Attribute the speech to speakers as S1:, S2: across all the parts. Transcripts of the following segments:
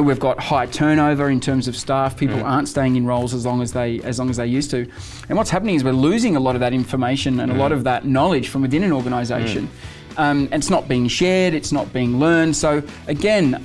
S1: we've got high turnover in terms of staff. People aren't staying in roles as long as they used to. And what's happening is we're losing a lot of that information and a lot of that knowledge from within an organisation. And it's not being shared, it's not being learned. So again,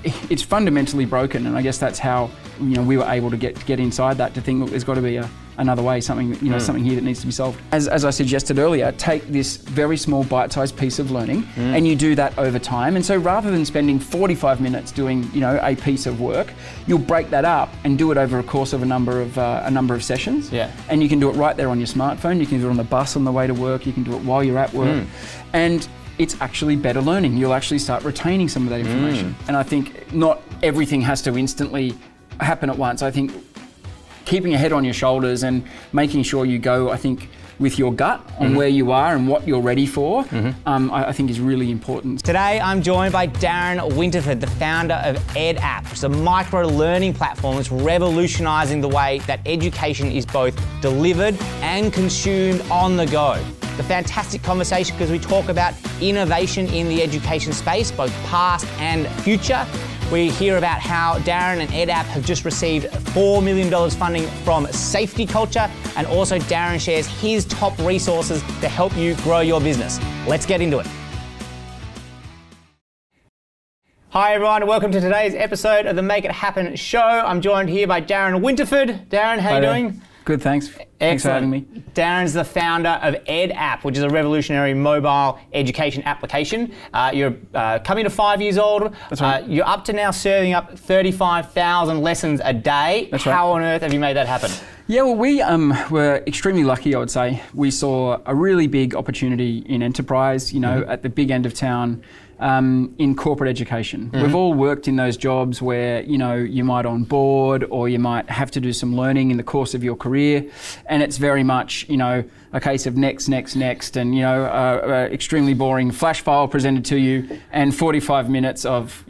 S1: it's fundamentally broken, and I guess that's how we were able to get inside that, to think, look, there's got to be another way, something here that needs to be solved. As I suggested earlier, take this very small bite-sized piece of learning and you do that over time. And so rather than spending 45 minutes doing a piece of work, you'll break that up and do it over a course of a number of sessions. Yeah. And you can do it right there on your smartphone. You can do it on the bus on the way to work. You can do it while you're at work. And it's actually better learning. You'll actually start retaining some of that information. And I think not everything has to instantly happen at once. I think keeping your head on your shoulders and making sure you go, I think, with your gut on where you are and what you're ready for, I think is really important.
S2: Today, I'm joined by Darren Winterford, the founder of EdApp, which is a micro-learning platform that's revolutionising the way that education is both delivered and consumed on the go. It's a fantastic conversation because we talk about innovation in the education space, both past and future. We hear about how Darren and EdApp have just received $4 million funding from Safety Culture, and also Darren shares his top resources to help you grow your business. Let's get into it. Hi everyone, welcome to today's episode of the Make It Happen show. I'm joined here by Darren Winterford. Darren, how are you doing?
S1: Good, thanks. Thanks for having me.
S2: Darren's the founder of EdApp, which is a revolutionary mobile education application. You're coming to 5 years old.
S1: That's right.
S2: You're up to now serving up 35,000 lessons a day.
S1: That's right.
S2: How on earth have you made that happen?
S1: Yeah, well, we were extremely lucky, I would say. We saw a really big opportunity in enterprise, at the big end of town. In corporate education. We've all worked in those jobs where, you might onboard or you might have to do some learning in the course of your career. And it's very much, a case of next, and, extremely boring flash file presented to you and 45 minutes of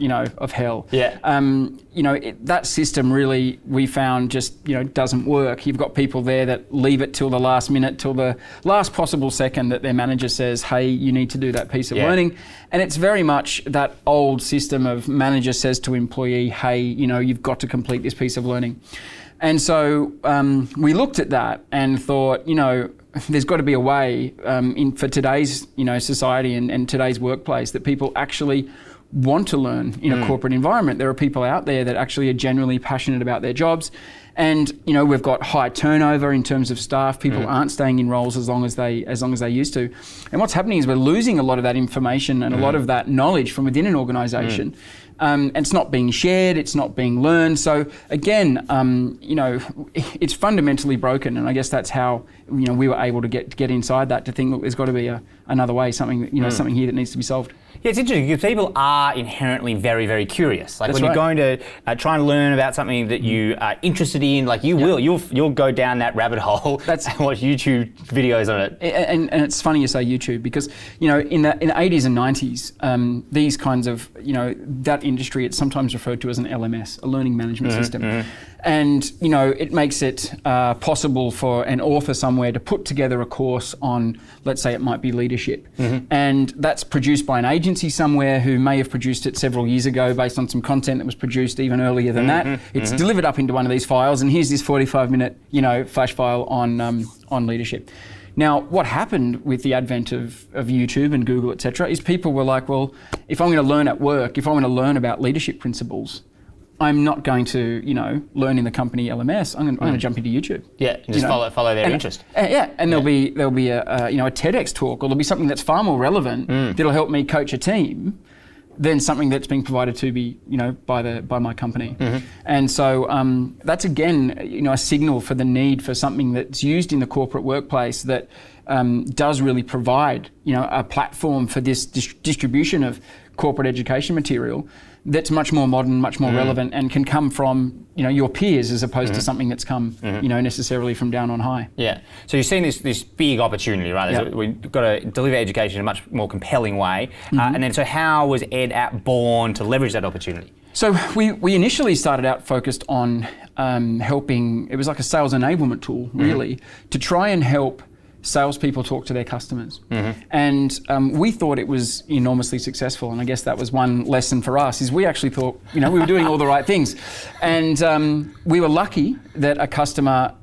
S1: hell. Yeah. That system really, we found just, doesn't work. You've got people there that leave it till the last minute, till the last possible second that their manager says, hey, you need to do that piece of learning. And it's very much that old system of manager says to employee, hey, you've got to complete this piece of learning. And so we looked at that and thought, there's got to be a way for today's, society and today's workplace that people actually want to learn in a corporate environment. There are people out there that actually are genuinely passionate about their jobs. And, we've got high turnover in terms of staff. People aren't staying in roles as long as they used to. And what's happening is we're losing a lot of that information and a lot of that knowledge from within an organisation. And it's not being shared, it's not being learned. So again, it's fundamentally broken. And I guess that's how, we were able to get inside that, to think, look, there's got to be another way, something here that needs to be solved.
S2: Yeah, it's interesting because people are inherently very, very curious. Like
S1: That's
S2: when
S1: right.
S2: you're going to try and learn about something that you are interested in, like you'll go down that rabbit hole and watch YouTube videos on it.
S1: And it's funny you say YouTube because, in the 80s and 90s, these kinds of, that industry, it's sometimes referred to as an LMS, a learning management system. And, it makes it possible for an author somewhere to put together a course on, let's say it might be leadership. And that's produced by an agency somewhere who may have produced it several years ago based on some content that was produced even earlier than that. It's delivered up into one of these files, and here's this 45-minute, flash file on leadership. Now, what happened with the advent of YouTube and Google, etc., is people were like, well, if I'm going to learn at work, if I'm going to learn about leadership principles, I'm not going to, learn in the company LMS. I'm going to jump into YouTube.
S2: Yeah, and just follow their interest.
S1: And there'll be a TEDx talk, or there'll be something that's far more relevant that'll help me coach a team than something that's being provided to me, by my company. And so that's again, a signal for the need for something that's used in the corporate workplace that does really provide, a platform for this distribution of corporate education material that's much more modern, much more relevant, and can come from your peers as opposed to something that's come necessarily from down on high.
S2: Yeah. So you've seen this big opportunity, right?
S1: Yep.
S2: We've got to deliver education in a much more compelling way. And then, so how was EdApp born to leverage that opportunity?
S1: So we initially started out focused on helping. It was like a sales enablement tool, really, to try and help salespeople talk to their customers. And we thought it was enormously successful. And I guess that was one lesson for us, is we actually thought, we were doing all the right things. And we were lucky that a customer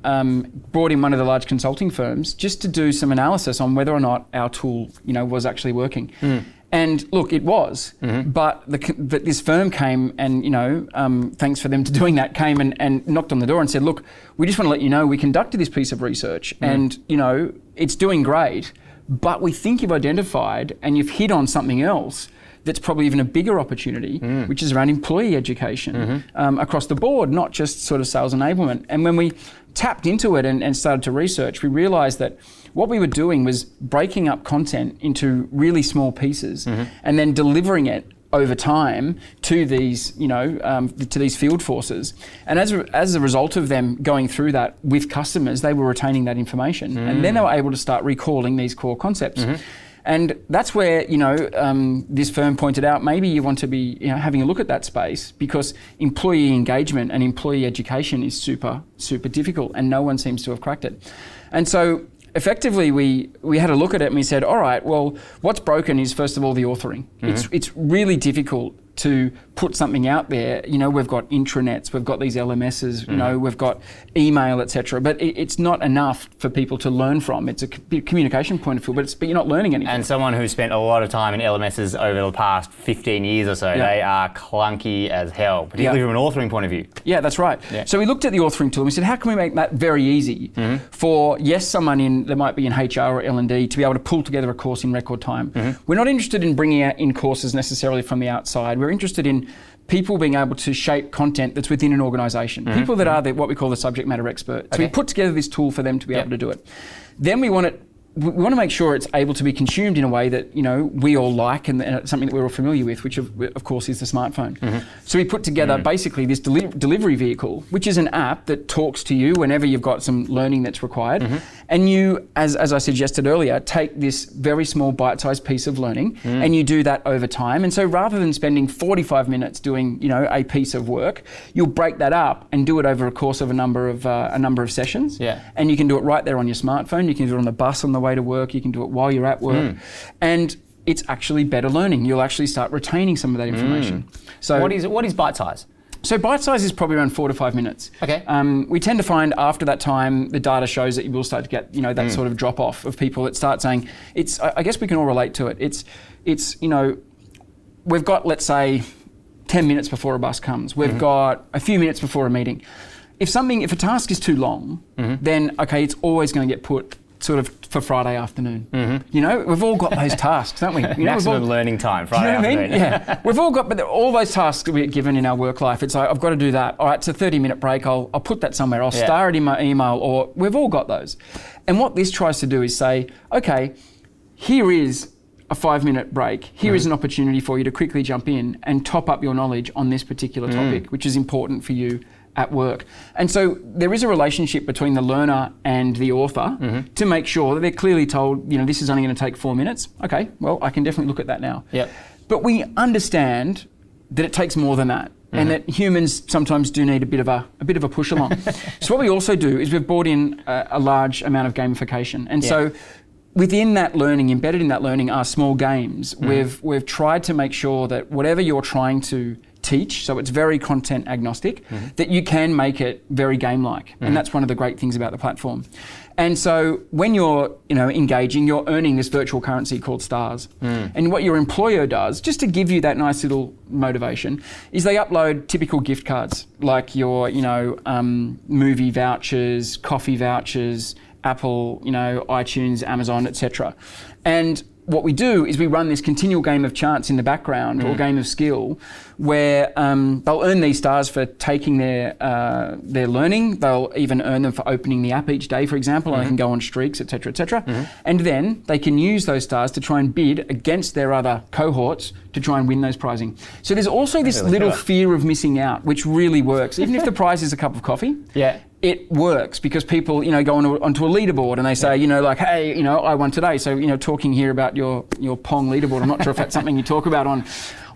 S1: brought in one of the large consulting firms just to do some analysis on whether or not our tool, was actually working. And look, it was, but this firm came and, thanks for them to doing that, came and knocked on the door and said, look, we just want to let you know we conducted this piece of research and, it's doing great, but we think you've identified and you've hit on something else that's probably even a bigger opportunity, which is around employee education across the board, not just sort of sales enablement. And when we tapped into it and started to research, we realized that what we were doing was breaking up content into really small pieces and then delivering it over time to these, to these field forces. And as a result of them going through that with customers, they were retaining that information. And then they were able to start recalling these core concepts. And that's where, this firm pointed out, maybe you want to be having a look at that space, because employee engagement and employee education is super, super difficult and no one seems to have cracked it. And so effectively we had a look at it and we said, all right, well, what's broken is first of all the authoring. It's really difficult to put something out there. We've got intranets, we've got these LMSs, we've got email, etc. But it's not enough for people to learn from. It's a communication point of view, but you're not learning anything.
S2: And someone who's spent a lot of time in LMSs over the past 15 years or so, they are clunky as hell, particularly from an authoring point of view. Yeah,
S1: that's right. So we looked at the authoring tool and we said, how can we make that very easy for, someone that might be in HR or L&D to be able to pull together a course in record time. We're not interested in bringing in courses necessarily from the outside. We're interested in people being able to shape content that's within an organisation. People that are what we call the subject matter expert. So we put together this tool for them to be able to do it. Then we want to make sure it's able to be consumed in a way that we all like and it's something that we're all familiar with, which of course is the smartphone. So we put together basically this delivery vehicle, which is an app that talks to you whenever you've got some learning that's required. And you, as I suggested earlier, take this very small bite-sized piece of learning and you do that over time. And so rather than spending 45 minutes doing a piece of work, you'll break that up and do it over a course of a number of sessions. And you can do it right there on your smartphone. You can do it on the bus on the way to work. You can do it while you're at work. And it's actually better learning. You'll actually start retaining some of that information. So
S2: what is bite size?
S1: So bite size is probably around 4 to 5 minutes.
S2: Okay.
S1: We tend to find after that time, the data shows that you will start to get, that sort of drop off of people that start saying, I guess we can all relate to it. It's we've got, let's say, 10 minutes before a bus comes. We've got a few minutes before a meeting. If a task is too long, then it's always going to get put sort of for Friday afternoon. We've all got those tasks, don't we?
S2: Maximum learning time, Friday afternoon.
S1: Yeah, we've all got, but all those tasks that we get given in our work life, it's like, I've got to do that. All right, it's a 30-minute break. I'll put that somewhere. I'll star it in my email, or we've all got those. And what this tries to do is say, okay, here is a 5-minute break. Here is an opportunity for you to quickly jump in and top up your knowledge on this particular topic, which is important for you at work. And so there is a relationship between the learner and the author to make sure that they're clearly told, this is only going to take 4 minutes. Okay, well, I can definitely look at that now. But we understand that it takes more than that. And that humans sometimes do need a bit of a push along. So what we also do is we've brought in a large amount of gamification. And so within that learning, embedded in that learning are small games. We've tried to make sure that whatever you're trying to teach, so it's very content agnostic, that you can make it very game-like. And that's one of the great things about the platform. And so when you're engaging, you're earning this virtual currency called stars. And what your employer does, just to give you that nice little motivation, is they upload typical gift cards, like your movie vouchers, coffee vouchers, Apple, iTunes, Amazon, etc. And what we do is we run this continual game of chance in the background, or game of skill, where they'll earn these stars for taking their learning. They'll even earn them for opening the app each day, for example, and they can go on streaks, etc., etc. And then they can use those stars to try and bid against their other cohorts to try and win those prizing. So there's also this little fear of missing out, which really works. Even if the prize is a cup of coffee, it works because people, go onto a leaderboard and they say, hey, I won today. So, talking here about your Pong leaderboard, I'm not sure if that's something you talk about on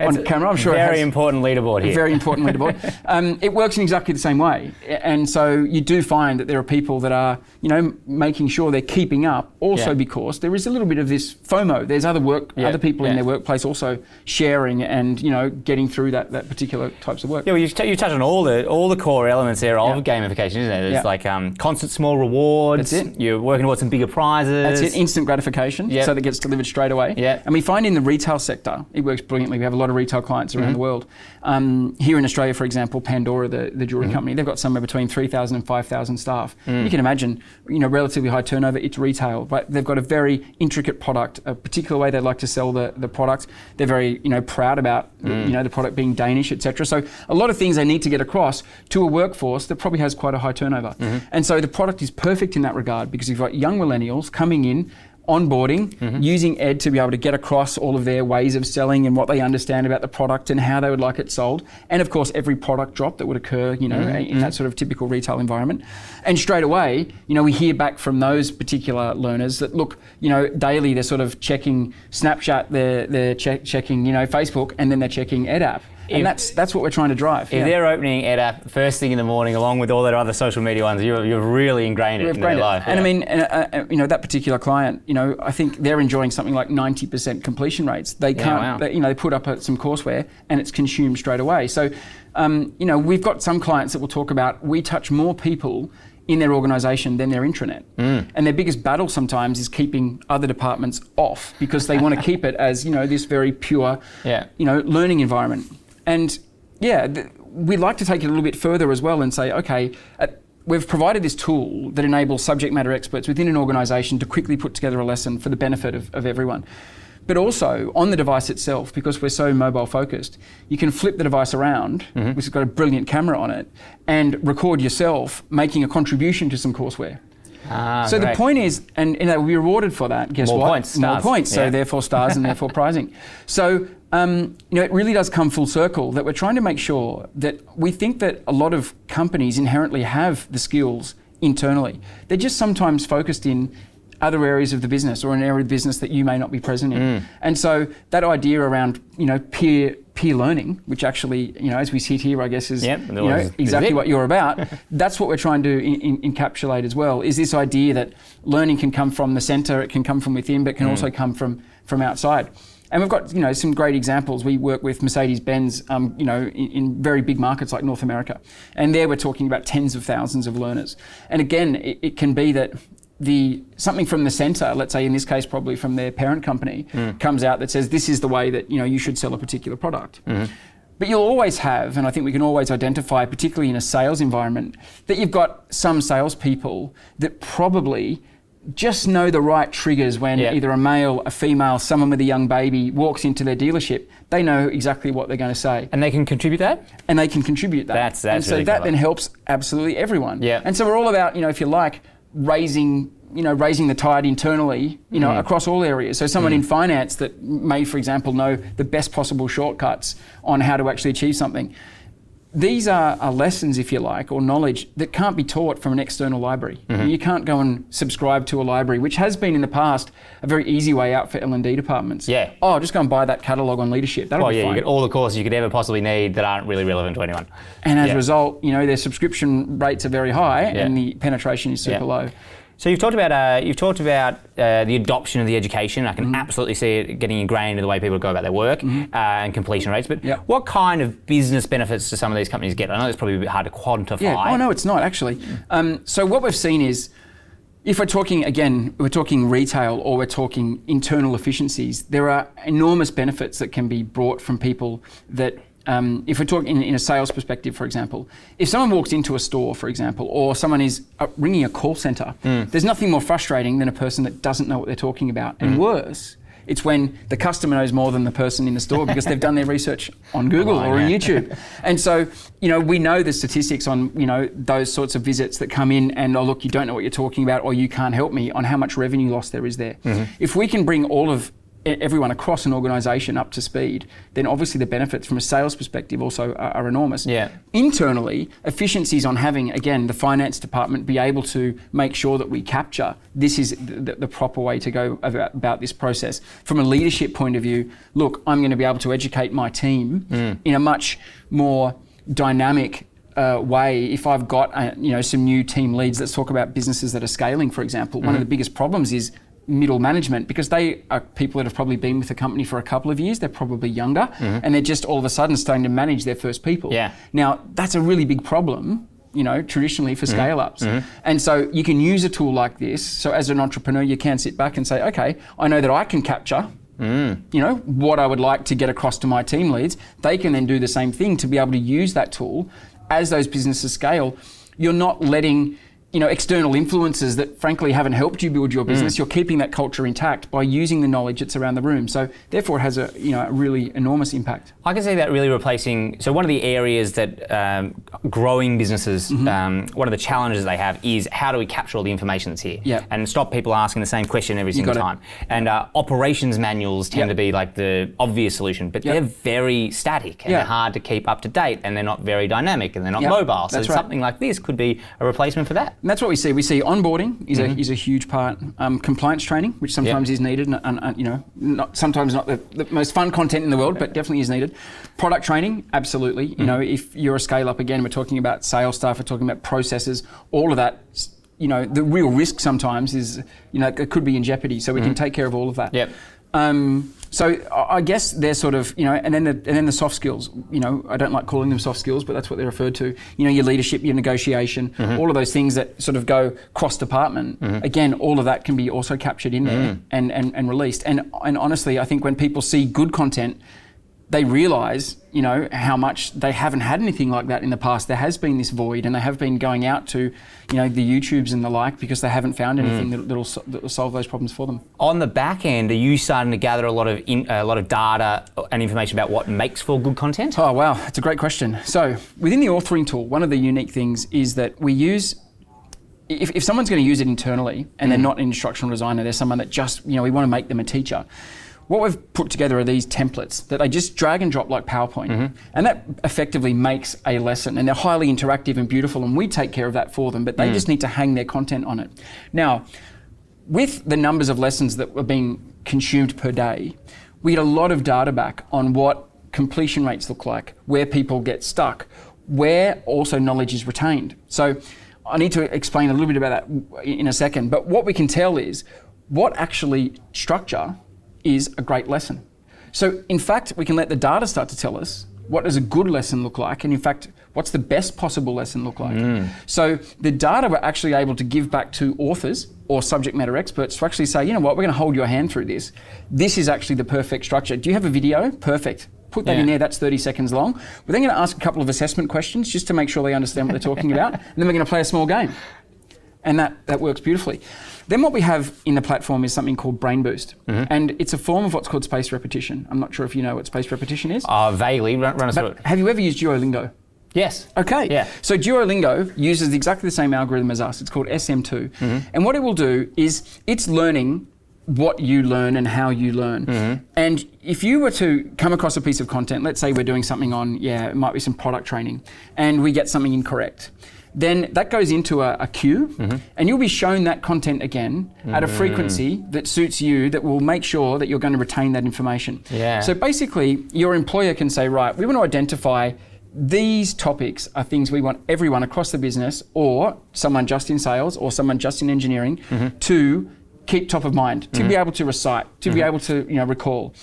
S1: on camera. I'm sure
S2: very important leaderboard here.
S1: Very important leaderboard. It works in exactly the same way. And so you do find that there are people that are, making sure they're keeping up also because there is a little bit of this FOMO. There's other people in their workplace also sharing and, getting through that particular types of work.
S2: Yeah, well, you touched on all the core elements there of gamification, isn't it? There's like constant small rewards.
S1: That's it.
S2: You're working towards some bigger prizes.
S1: That's it. Instant gratification. So that gets delivered straight away. And we find in the retail sector, it works brilliantly. We have a lot of retail clients around the world. Here in Australia, for example, Pandora, the jewelry company, they've got somewhere between 3,000 and 5,000 staff. You can imagine, relatively high turnover. It's retail, but they've got a very intricate product, a particular way they like to sell the product. They're very, proud about, the product being Danish, etc. So a lot of things they need to get across to a workforce that probably has quite a high turnover. And so the product is perfect in that regard because you've got young millennials coming in, onboarding, using Ed to be able to get across all of their ways of selling and what they understand about the product and how they would like it sold. And of course, every product drop that would occur, in that sort of typical retail environment. And straight away, we hear back from those particular learners that look, daily they're sort of checking Snapchat, they're checking, Facebook, and then they're checking EdApp. And that's what we're trying to drive.
S2: If they're opening EdApp first thing in the morning, along with all their other social media ones, you've really ingrained it in their life.
S1: And I mean, that particular client, I think they're enjoying something like 90% completion rates. They can't, they put up some courseware and it's consumed straight away. So, we've got some clients that will talk about we touch more people in their organisation than their intranet. And their biggest battle sometimes is keeping other departments off because they want to keep it as, this very pure, learning environment. And we'd like to take it a little bit further as well and say, okay, we've provided this tool that enables subject matter experts within an organisation to quickly put together a lesson for the benefit of everyone. But also on the device itself, because we're so mobile focused, you can flip the device around, which has got a brilliant camera on it, and record yourself making a contribution to some courseware. So
S2: great.
S1: The point is, and we'll be rewarded for that. Guess
S2: more
S1: what?
S2: Points,
S1: more points. So therefore stars and therefore prizing. So it really does come full circle that we're trying to make sure that we think that a lot of companies inherently have the skills internally. They're just sometimes focused in other areas of the business or an area of the business that you may not be present in. And so that idea around, peer learning, which actually, as we sit here, I guess is exactly what you're about. That's what we're trying to encapsulate as well, is this idea that learning can come from the center, it can come from within, but can also come from outside. And we've got, some great examples. We work with Mercedes-Benz, in very big markets like North America. And there we're talking about tens of thousands of learners. And again, it can be that something from the center, let's say in this case probably from their parent company, comes out that says this is the way that you should sell a particular product. But you'll always have, and I think we can always identify, particularly in a sales environment, that you've got some salespeople that probably just know the right triggers when either a male, a female, someone with a young baby walks into their dealership. They know exactly what they're going to say.
S2: And they can contribute that?
S1: And they can contribute that.
S2: That's
S1: and so
S2: really
S1: that
S2: clever.
S1: then helps absolutely everyone. And so we're all about, if you like, raising the tide internally, across all areas. So someone in finance that may, for example, know the best possible shortcuts on how to actually achieve something. These are lessons, if you like, or knowledge that can't be taught from an external library. You can't go and subscribe to a library, which has been in the past a very easy way out for L&D departments. Just go and buy that catalogue on leadership. That'll be fine.
S2: You get all the courses you could ever possibly need that aren't really relevant to anyone.
S1: And as a result, their subscription rates are very high and the penetration is super low.
S2: So you've talked about the adoption of the education. I can absolutely see it getting ingrained in the way people go about their work and completion rates. But what kind of business benefits do some of these companies get? I know it's probably a bit hard to quantify.
S1: Oh no, it's not actually. So what we've seen is, if we're talking retail or we're talking internal efficiencies, there are enormous benefits that can be brought from people that. If we're talking in a sales perspective, for example, if someone walks into a store, for example, or someone is ringing a call center, there's nothing more frustrating than a person that doesn't know what they're talking about. And worse, it's when the customer knows more than the person in the store because they've done their research on Google or on YouTube. And so, we know the statistics on, those sorts of visits that come in and, oh, look, you don't know what you're talking about or you can't help me, on how much revenue loss there is there. If we can bring all of everyone across an organisation up to speed, then obviously the benefits from a sales perspective also are enormous.
S2: Yeah.
S1: Internally, efficiencies on having, again, the finance department be able to make sure that we capture this is the proper way to go about this process. From a leadership point of view, look, I'm going to be able to educate my team in a much more dynamic way. If I've got some new team leads, let's talk about businesses that are scaling, for example. One of the biggest problems is middle management, because they are people that have probably been with the company for a couple of years, they're probably younger, and they're just all of a sudden starting to manage their first people.
S2: Yeah.
S1: Now, that's a really big problem, traditionally for scale-ups. And so you can use a tool like this. So as an entrepreneur, you can sit back and say, okay, I know that I can capture what I would like to get across to my team leads. They can then do the same thing to be able to use that tool as those businesses scale. You're not letting external influences that frankly haven't helped you build your business. You're keeping that culture intact by using the knowledge that's around the room. So therefore it has a really enormous impact.
S2: I can see that really replacing, so one of the areas that growing businesses, one of the challenges they have is how do we capture all the information that's here?
S1: Yeah.
S2: And stop people asking the same question every single time. And operations manuals tend to be like the obvious solution, but they're very static and they're hard to keep up to date, and they're not very dynamic, and they're not mobile. So something like this could be a replacement for that.
S1: And that's what we see. We see onboarding is a huge part. Compliance training, which sometimes is needed, sometimes not the most fun content in the world, but definitely is needed. Product training, absolutely. If you're a scale up, again, we're talking about sales stuff, we're talking about processes, all of that. The real risk sometimes is, it could be in jeopardy. So we can take care of all of that.
S2: Yep.
S1: So I guess they're sort of, and then the soft skills, I don't like calling them soft skills, but that's what they're referred to. Your leadership, your negotiation, all of those things that sort of go cross department. Again, all of that can be also captured in there and released. And honestly, I think when people see good content, they realise, how much they haven't had anything like that in the past. There has been this void, and they have been going out to, the YouTubes and the like, because they haven't found anything that'll solve those problems for them.
S2: On the back end, are you starting to gather a lot of data and information about what makes for good content?
S1: Oh wow, that's a great question. So within the authoring tool, one of the unique things is that we use. If someone's going to use it internally and they're not an instructional designer, they're someone that just, we want to make them a teacher. What we've put together are these templates that they just drag and drop like PowerPoint. And that effectively makes a lesson, and they're highly interactive and beautiful, and we take care of that for them, but they just need to hang their content on it. Now, with the numbers of lessons that were being consumed per day, we get a lot of data back on what completion rates look like, where people get stuck, where also knowledge is retained. So I need to explain a little bit about that in a second, but what we can tell is what actually structure is a great lesson. So in fact, we can let the data start to tell us what does a good lesson look like, and in fact, what's the best possible lesson look like. So the data we're actually able to give back to authors or subject matter experts to actually say, we're going to hold your hand through this. This is actually the perfect structure. Do you have a video? Perfect. Put that in there, that's 30 seconds long. We're then going to ask a couple of assessment questions just to make sure they understand what they're talking about, and then we're going to play a small game. And that works beautifully. Then what we have in the platform is something called Brain Boost. And it's a form of what's called spaced repetition. I'm not sure if you know what spaced repetition is.
S2: Vaguely, run us through it.
S1: Have you ever used Duolingo?
S2: Yes.
S1: Okay.
S2: Yeah.
S1: So Duolingo uses exactly the same algorithm as us. It's called SM2. And what it will do is it's learning what you learn and how you learn. And if you were to come across a piece of content, let's say we're doing something on, it might be some product training, and we get something incorrect, then that goes into a queue, and you'll be shown that content again at a frequency that suits you, that will make sure that you're going to retain that information. So basically, your employer can say, right, we want to identify these topics are things we want everyone across the business, or someone just in sales, or someone just in engineering, to keep top of mind, to be able to recite, to be able to recall.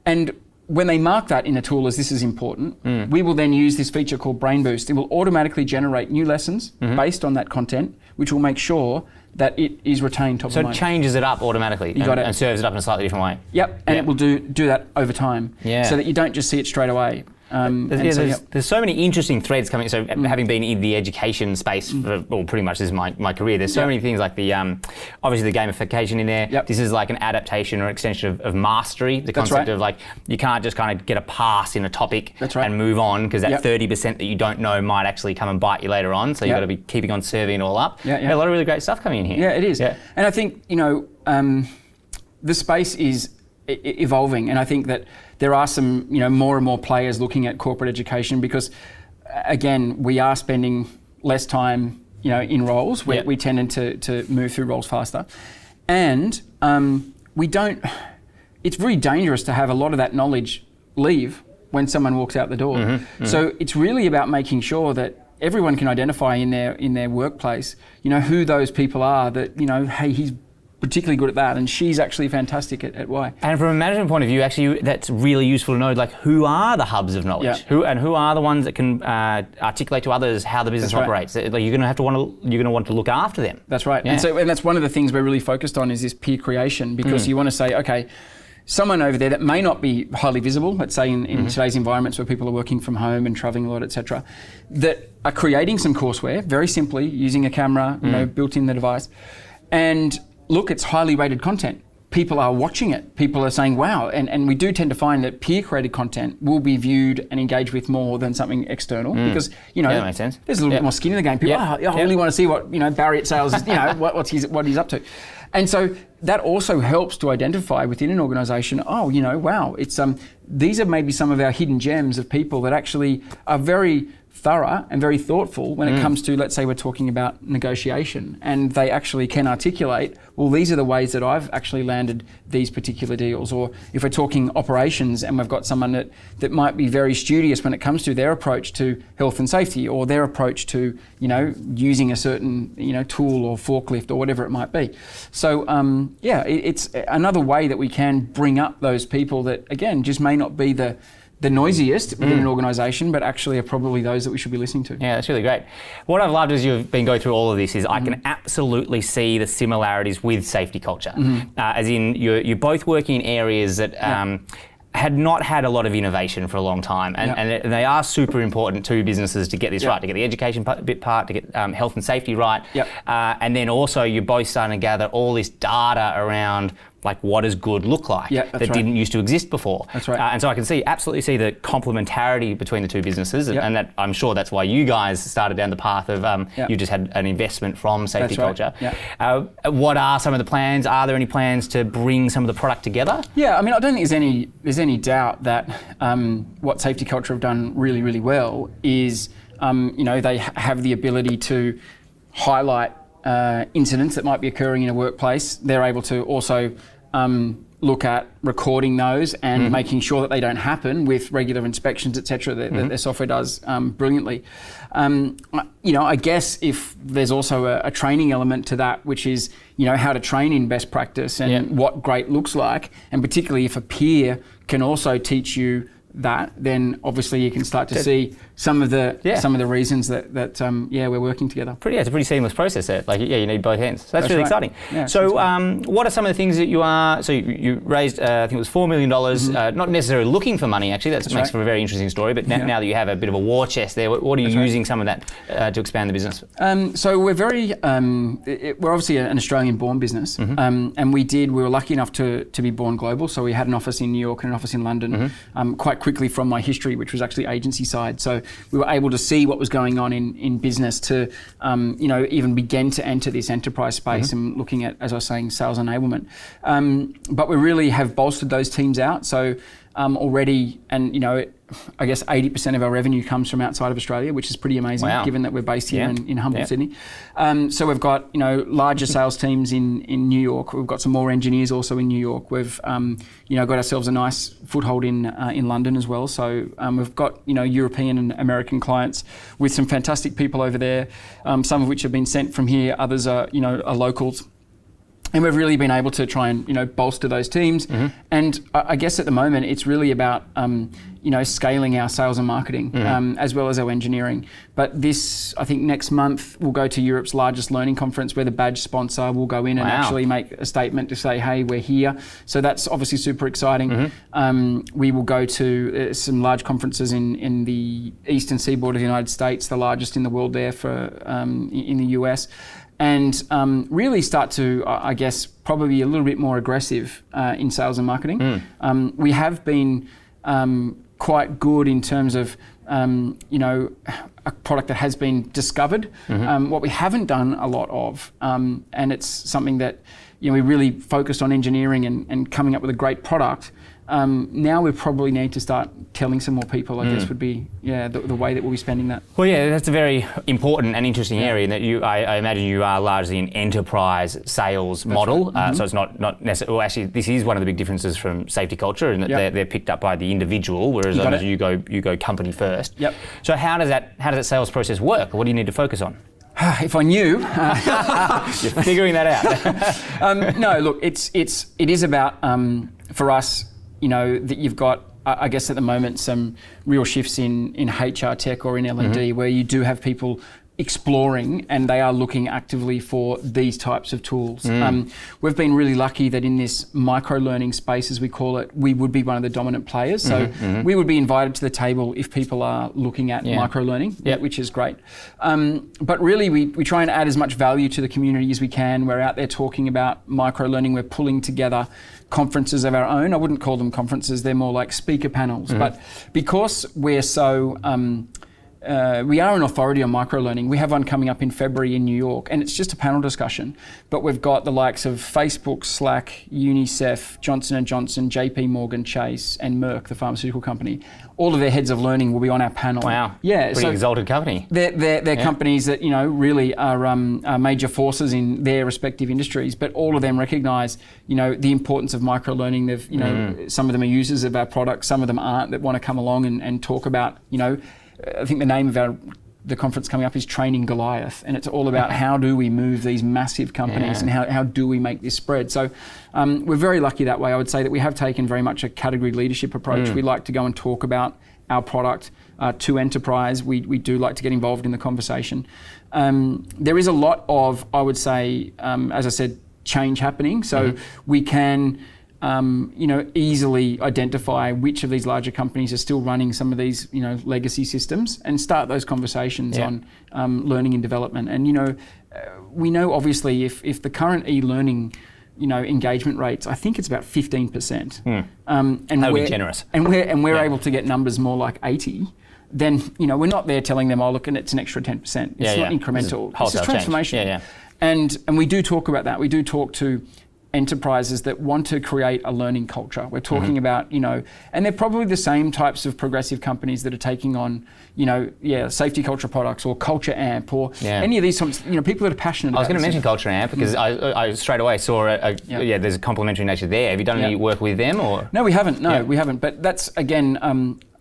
S1: And when they mark that in a tool as this is important, we will then use this feature called Brain Boost. It will automatically generate new lessons based on that content, which will make sure that it is retained top of mind.
S2: So it changes it up automatically and serves it up in a slightly different way.
S1: Yep, and it will do that over time, so that you don't just see it straight away.
S2: There's so many interesting threads coming. So having been in the education space for, well, pretty much this is my career, there's so many things like the obviously the gamification in there. This is like an adaptation or extension of mastery. The concept of like, you can't just kind of get a pass in a topic and move on, because that 30% that you don't know might actually come and bite you later on. So you've got to be keeping on serving it all up. A lot of really great stuff coming in here.
S1: Yeah, it is. And I think, the space is evolving, and I think that there are some, more and more players looking at corporate education because, again, we are spending less time, in roles. We tend to move through roles faster, and we don't. It's very dangerous to have a lot of that knowledge leave when someone walks out the door. So it's really about making sure that everyone can identify in their workplace, who those people are that, hey, he's particularly good at that and she's actually fantastic at Y.
S2: And from a management point of view, actually, that's really useful to know, like, who are the hubs of knowledge? Who are the ones that can articulate to others how the business operates? Like, you're going to want to look after them.
S1: That's right. And that's one of the things we're really focused on is this peer creation, because you want to say, okay, someone over there that may not be highly visible, let's say in today's environments where people are working from home and traveling a lot, etc., that are creating some courseware very simply using a camera, built in the device. And look, it's highly rated content. People are watching it. People are saying, wow. And we do tend to find that peer-created content will be viewed and engaged with more than something external because,
S2: that makes sense.
S1: There's a little bit more skin in the game. People, I really want to see what, Barry at Sales is, what he's up to. And so that also helps to identify within an organisation, wow, it's these are maybe some of our hidden gems of people that actually are very thorough and very thoughtful when it comes to, let's say we're talking about negotiation, and they actually can articulate, well, these are the ways that I've actually landed these particular deals. Or if we're talking operations and we've got someone that might be very studious when it comes to their approach to health and safety, or their approach to, using a certain, tool or forklift or whatever it might be. So, it's another way that we can bring up those people that, again, just may not be the noisiest within an organisation, but actually are probably those that we should be listening to.
S2: Yeah, that's really great. What I've loved as you've been going through all of this is I can absolutely see the similarities with safety culture. As in, you're both working in areas that had not had a lot of innovation for a long time, and they are super important to businesses to get this right, to get the education part, to get health and safety right, and then also you're both starting to gather all this data around like what does good look like that didn't used to exist before.
S1: That's right.
S2: And so I can absolutely see the complementarity between the two businesses, and that I'm sure that's why you guys started down the path of you just had an investment from safety culture. What are some of the plans? Are there any plans to bring some of the product together?
S1: Yeah, I mean, I don't think there's any doubt that what safety culture have done really, really well is they have the ability to highlight incidents that might be occurring in a workplace. They're able to also look at recording those and making sure that they don't happen with regular inspections, etc. That their software does brilliantly. I guess if there's also a training element to that, which is how to train in best practice and what great looks like, and particularly if a peer can also teach you that, then obviously you can start to see some of the reasons that we're working together.
S2: It's a pretty seamless process there. Like, you need both hands. So that's really exciting. Yeah, so what are some of the things that you raised, I think it was $4 million, not necessarily looking for money actually, that makes for a very interesting story, but now that you have a bit of a war chest there, what are you using some of that to expand the business? So we're we're obviously an Australian born business, and we were lucky enough to be born global, so we had an office in New York and an office in London, quite quickly from my history, which was actually agency side. So we were able to see what was going on in business to, even begin to enter this enterprise space and looking at, as I was saying, sales enablement. But we really have bolstered those teams out. So already, and I guess 80% of our revenue comes from outside of Australia, which is pretty amazing, given that we're based here in humble Sydney. So we've got larger sales teams in New York. We've got some more engineers also in New York. We've got ourselves a nice foothold in London as well. So we've got European and American clients with some fantastic people over there. Some of which have been sent from here. Others are locals. And we've really been able to try and bolster those teams. And I guess at the moment it's really about scaling our sales and marketing as well as our engineering. But this, I think next month we'll go to Europe's largest learning conference where the badge sponsor will go in and actually make a statement to say, hey, we're here. So that's obviously super exciting. We will go to some large conferences in the eastern seaboard of the United States, the largest in the world there for in the US. And really start to, I guess, probably be a little bit more aggressive in sales and marketing. We have been quite good in terms of
S1: you know, a product that has been discovered. What we haven't done a lot of, and it's something that, you know, we really focused on engineering and coming up with a great product. Now we probably need to start telling some more people, I guess, would be the way that we'll be spending that.
S2: Well, yeah, that's a very important and interesting area. That I imagine you are largely an enterprise sales model. Right. So it's not necessarily. Well, actually, this is one of the big differences from safety culture, in that they're picked up by the individual, whereas you go company first. Yep. So how does that sales process work? What do you need to focus on?
S1: If I knew,
S2: you're figuring that out.
S1: No, look, it is about for us. You know, that you've got, I guess at the moment, some real shifts in HR tech or in L&D where you do have people exploring and they are looking actively for these types of tools. We've been really lucky that in this micro-learning space, as we call it, we would be one of the dominant players. So we would be invited to the table if people are looking at micro-learning, which is great. But really, we try and add as much value to the community as we can. We're out there talking about micro-learning. We're pulling together conferences of our own. I wouldn't call them conferences, they're more like speaker panels. But because we're so, we are an authority on microlearning, we have one coming up in February in New York, and it's just a panel discussion. But we've got the likes of Facebook, Slack, UNICEF, Johnson & Johnson, JP Morgan Chase, and Merck, the pharmaceutical company. All of their heads of learning will be on our panel.
S2: Wow.
S1: Yeah.
S2: Pretty exalted company.
S1: They're companies that, you know, really are major forces in their respective industries, but all of them recognise, you know, the importance of microlearning. They've, you know, some of them are users of our product, some of them aren't, that want to come along and talk about, you know, I think the name of the conference coming up is Training Goliath, and it's all about how do we move these massive companies and how do we make this spread. So we're very lucky that way. I would say that we have taken very much a category leadership approach. We like to go and talk about our product to enterprise. We do like to get involved in the conversation. There is a lot of, I would say, as I said, change happening. So we can you know, easily identify which of these larger companies are still running some of these, you know, legacy systems and start those conversations on learning and development. And, you know, we know obviously if the current e-learning, you know, engagement rates, I think it's about 15%. And
S2: that would be generous.
S1: And we're able to get numbers more like 80. Then, you know, we're not there telling them, oh, look, and it's an extra 10%. It's not incremental. It's a transformation. And we do talk about that. We do talk to enterprises that want to create a learning culture. We're talking about, you know, and they're probably the same types of progressive companies that are taking on, you know, safety culture products or Culture Amp or any of these sorts, you know, people that are passionate about it.
S2: I was going to mention Culture Amp because I straight away saw there's a complementary nature there. Have you done any work with them or?
S1: No, we haven't. No, we haven't. But that's, again,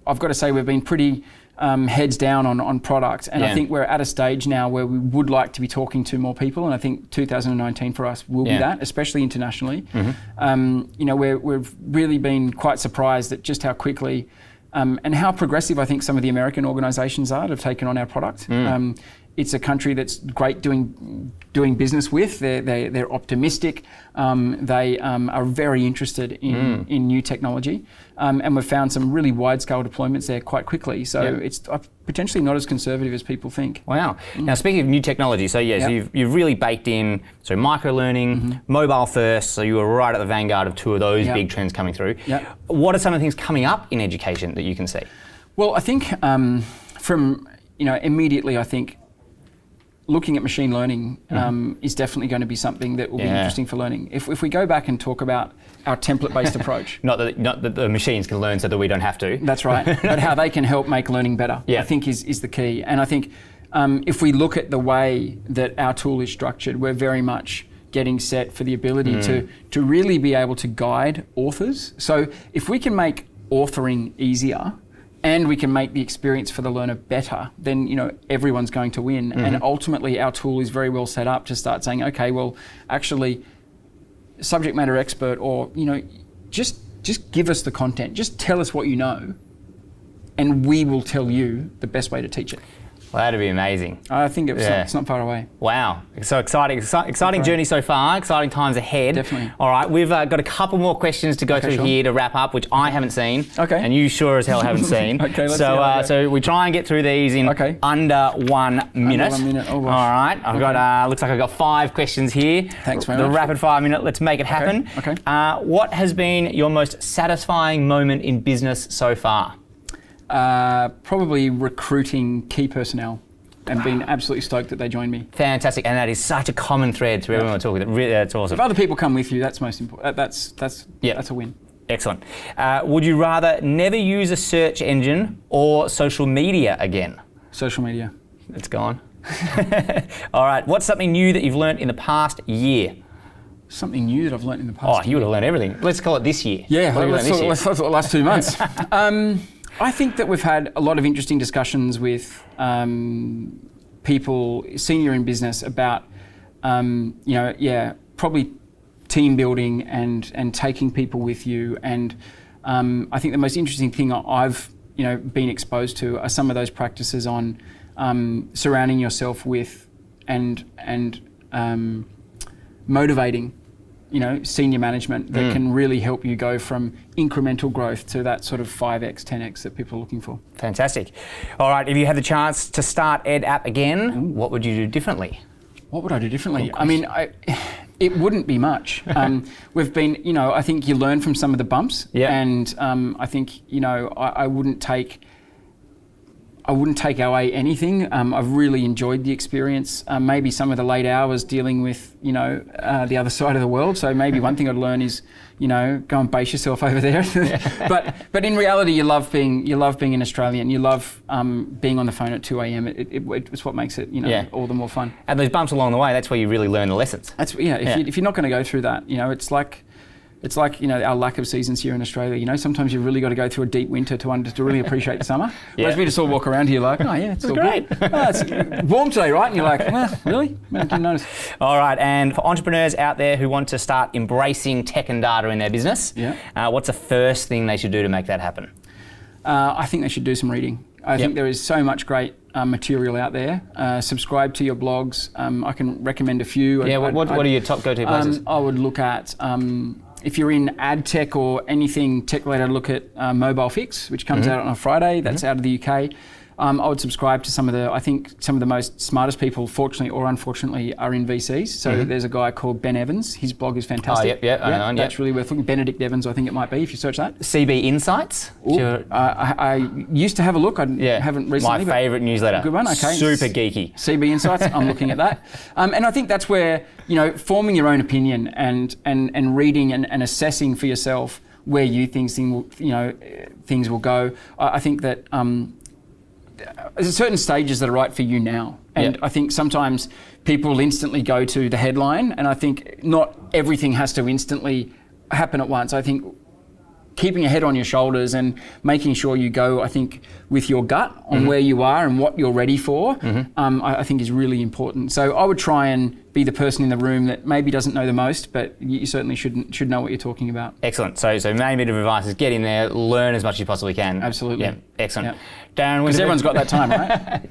S1: I've got to say we've been pretty heads down on product, and I think we're at a stage now where we would like to be talking to more people, and I think 2019 for us will be that, especially internationally. You know, we've really been quite surprised at just how quickly and how progressive I think some of the American organisations are that have taken on our product. It's a country that's great doing business with. They're optimistic. They are very interested in new technology, and we've found some really wide-scale deployments there quite quickly. So it's potentially not as conservative as people think.
S2: Wow. Now, speaking of new technology, so you've really baked in micro-learning, mobile first. So you were right at the vanguard of two of those big trends coming through. What are some of the things coming up in education that you can see? Well,
S1: I think from immediately, I think looking at machine learning is definitely going to be something that will be interesting for learning. If we go back and talk about our template-based approach.
S2: Not that the machines can learn so that we don't have to.
S1: That's right. But how they can help make learning better, I think is the key. And I think if we look at the way that our tool is structured, we're very much getting set for the ability to really be able to guide authors. So if we can make authoring easier, and we can make the experience for the learner better, then everyone's going to win. And ultimately, our tool is very well set up to start saying, okay, well, actually, subject matter expert, or just give us the content, just tell us what you know, and we will tell you the best way to teach it.
S2: Well, that'd be amazing.
S1: I think it's not far away.
S2: Wow. So exciting journey so far, exciting times ahead.
S1: Definitely.
S2: All right, we've got a couple more questions to go through here to wrap up, which I haven't seen.
S1: Okay.
S2: And you sure as hell haven't seen.
S1: Okay, let's see.
S2: So we try and get through these in under 1 minute.
S1: Under 1 minute. Oh, gosh.
S2: All right. I've got, looks like I've got 5 questions here.
S1: Thanks very much.
S2: The rapid fire minute, let's make it happen.
S1: Okay.
S2: What has been your most satisfying moment in business so far?
S1: probably recruiting key personnel and been absolutely stoked that they joined me.
S2: Fantastic, and that is such a common thread through everyone we're talking about. Really, that's awesome.
S1: If other people come with you, that's most important. That's a win.
S2: Excellent. Would you rather never use a search engine or social media again?
S1: Social media.
S2: It's gone. All right, what's something new that you've learned in the past year?
S1: Something new that I've learned in the past.
S2: Oh, you would have learned everything. Let's call it this year.
S1: Yeah, let's talk the last 2 months. I think that we've had a lot of interesting discussions with people, senior in business, about probably team building and taking people with you. And I think the most interesting thing I've been exposed to are some of those practices on surrounding yourself with and motivating senior management that can really help you go from incremental growth to that sort of 5x, 10x that people are looking for.
S2: Fantastic. All right, if you had the chance to start EdApp again, what would you do differently?
S1: What would I do differently? I mean, it wouldn't be much. We've been, I think you learn from some of the bumps, and I think, I wouldn't take away anything. I've really enjoyed the experience. Maybe some of the late hours dealing with, the other side of the world. So maybe one thing I'd learn is, go and base yourself over there. but in reality, you love being an Australian. You love being on the phone at 2 a.m. It's what makes it, all the more fun.
S2: And those bumps along the way, that's where you really learn the lessons.
S1: That's if you're not going to go through that, it's like our lack of seasons here in Australia. Sometimes you've really got to go through a deep winter to really appreciate the summer. Whereas we just all walk around here like, oh yeah, it's all
S2: great.
S1: Good. Oh, it's warm today, right? And you're like, really? I didn't notice.
S2: All right, and for entrepreneurs out there who want to start embracing tech and data in their business, what's the first thing they should do to make that happen?
S1: I think they should do some reading. I think there is so much great material out there. Subscribe to your blogs. I can recommend a few.
S2: What are your top go-to places?
S1: I would look at, if you're in ad tech or anything tech related, look at Mobile Fix, which comes out on a Friday. That's out of the UK. I would subscribe to some of the most smartest people, fortunately or unfortunately, are in VCs. So there's a guy called Ben Evans. His blog is fantastic. That's really worth looking. Benedict Evans, I think it might be, if you search that.
S2: CB Insights?
S1: I used to have a look. I haven't recently.
S2: My favourite newsletter.
S1: Good one, okay.
S2: Super geeky.
S1: CB Insights, I'm looking at that. And I think that's where, forming your own opinion and reading and assessing for yourself where you think things will go. I think that there's certain stages that are right for you now. And I think sometimes people instantly go to the headline, and I think not everything has to instantly happen at once. I think keeping your head on your shoulders and making sure you go, I think, with your gut on where you are and what you're ready for, I think is really important. So I would try and be the person in the room that maybe doesn't know the most, but you certainly should know what you're talking about.
S2: Excellent. So main bit of advice is get in there, learn as much as you possibly can.
S1: Absolutely.
S2: Yeah, excellent. Darren,
S1: because everyone's got that time, right?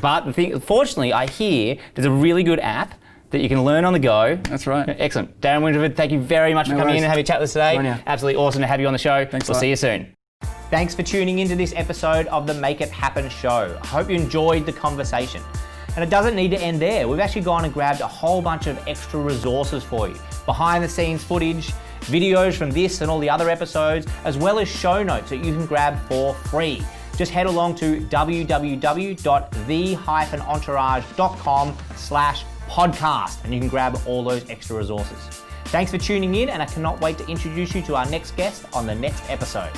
S2: But fortunately, I hear there's a really good app that you can learn on the go.
S1: That's right.
S2: Excellent. Darren Winterford, thank you very much for coming in and having a chat with us today. Absolutely awesome to have you on the show.
S1: Thanks.
S2: We'll see you soon. Thanks for tuning into this episode of the Make It Happen show. I hope you enjoyed the conversation. And it doesn't need to end there. We've actually gone and grabbed a whole bunch of extra resources for you. Behind the scenes footage, videos from this and all the other episodes, as well as show notes that you can grab for free. Just head along to www.the-entourage.com/podcast and you can grab all those extra resources. Thanks for tuning in, and I cannot wait to introduce you to our next guest on the next episode.